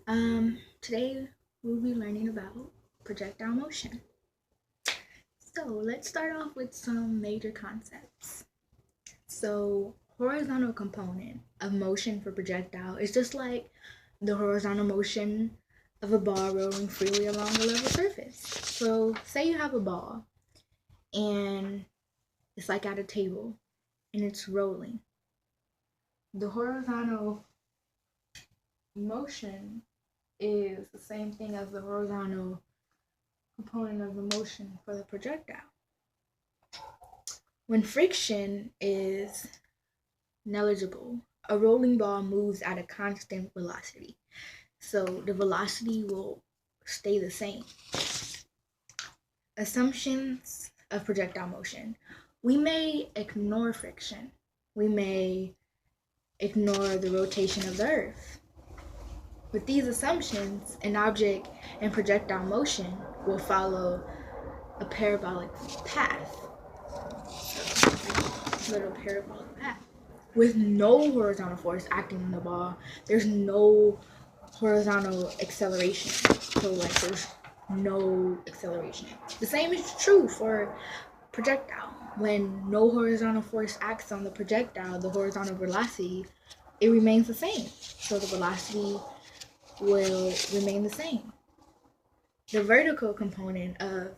Today we'll be learning about projectile motion. So let's start off with some major concepts. So horizontal component of motion for projectile is just like the horizontal motion of a ball rolling freely along a level surface. So say you have a ball and it's like at a table and it's rolling. The horizontal motion is the same thing as the horizontal component of the motion for the projectile. When friction is negligible, a rolling ball moves at a constant velocity. So the velocity will stay the same. Assumptions of projectile motion. We may ignore friction. We may ignore the rotation of the Earth. With these assumptions, an object in projectile motion will follow a parabolic path. Little parabolic path. With no horizontal force acting on the ball, there's no horizontal acceleration. So there's no acceleration. The same is true for projectile. When no horizontal force acts on the projectile, the horizontal velocity, it remains the same. So the velocity will remain the same. The vertical component of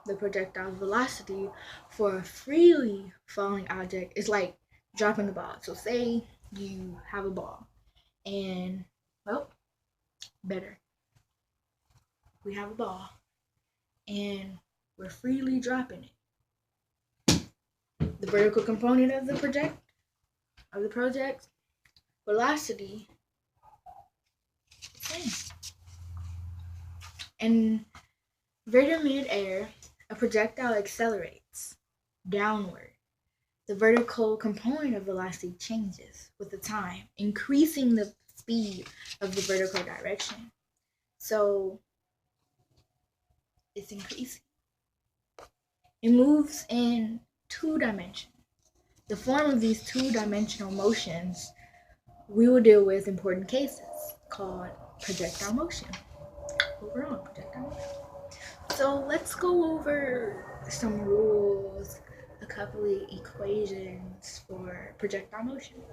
the projectile's velocity for a freely falling object is like dropping a ball. So say you have a ball and, well, better. We have a ball and we're freely dropping it. The vertical component of the project velocity is in vertical mid-air, a projectile accelerates downward. The vertical component of velocity changes with the time, increasing the speed of the vertical direction. So it's increasing. It moves in 2 dimensions. The form of these 2-dimensional motions we will deal with important cases called projectile motion. Overall, projectile motion. So let's go over some rules, a couple of equations for projectile motion.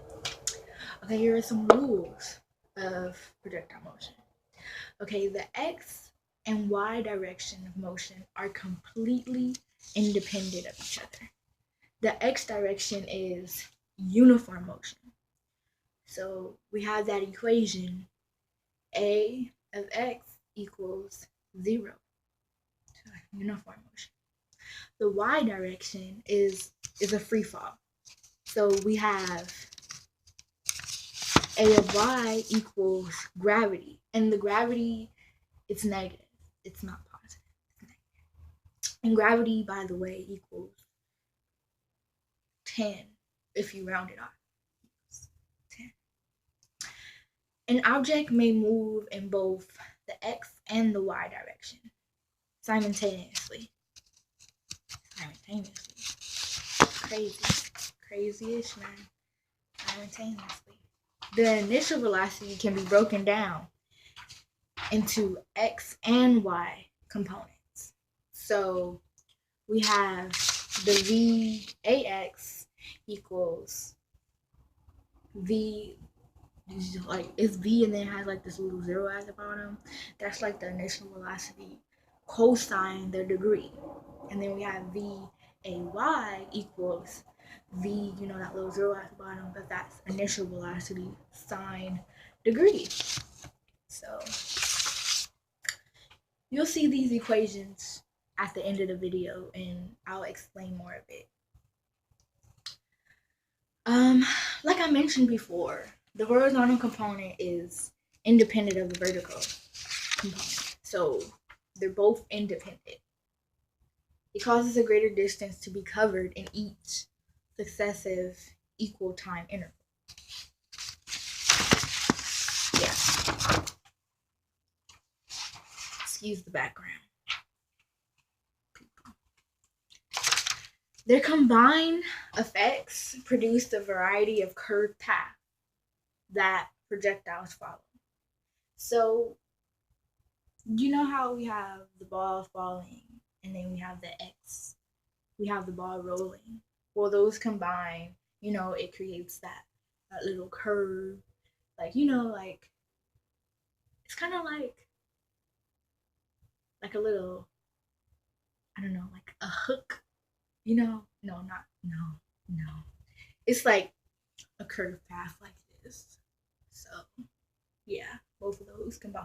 Okay, here are some rules of projectile motion. Okay, the x and y direction of motion are completely independent of each other. The x direction is uniform motion. So we have that equation, a of x equals 0. So uniform motion. The y direction is a free fall. So we have a of y equals gravity. And the gravity, it's negative. It's not positive. It's negative. And gravity, by the way, equals 10 if you round it off. 10. An object may move in both the x and the y direction simultaneously. Crazy-ish, man. Simultaneously. The initial velocity can be broken down into x and y components. So we have the VAX equals V, like it's V and then it has like this little 0 at the bottom. That's like the initial velocity cosine the degree. And then we have VAY equals V, that little 0 at the bottom, but that's initial velocity sine degree. So you'll see these equations at the end of the video and I'll explain more of it. Like I mentioned before, the horizontal component is independent of the vertical component. So they're both independent. It causes a greater distance to be covered in each successive equal time interval. Yeah. Excuse the background. Their combined effects produce a variety of curved paths that projectiles follow. So, you know how we have the ball falling and then we have the X, we have the ball rolling. Well, those combine, it creates that little curve. Like, like it's kind of like a little, I don't know, like a hook, No, not, no. It's like a curved path like this. So, yeah, both of those combine.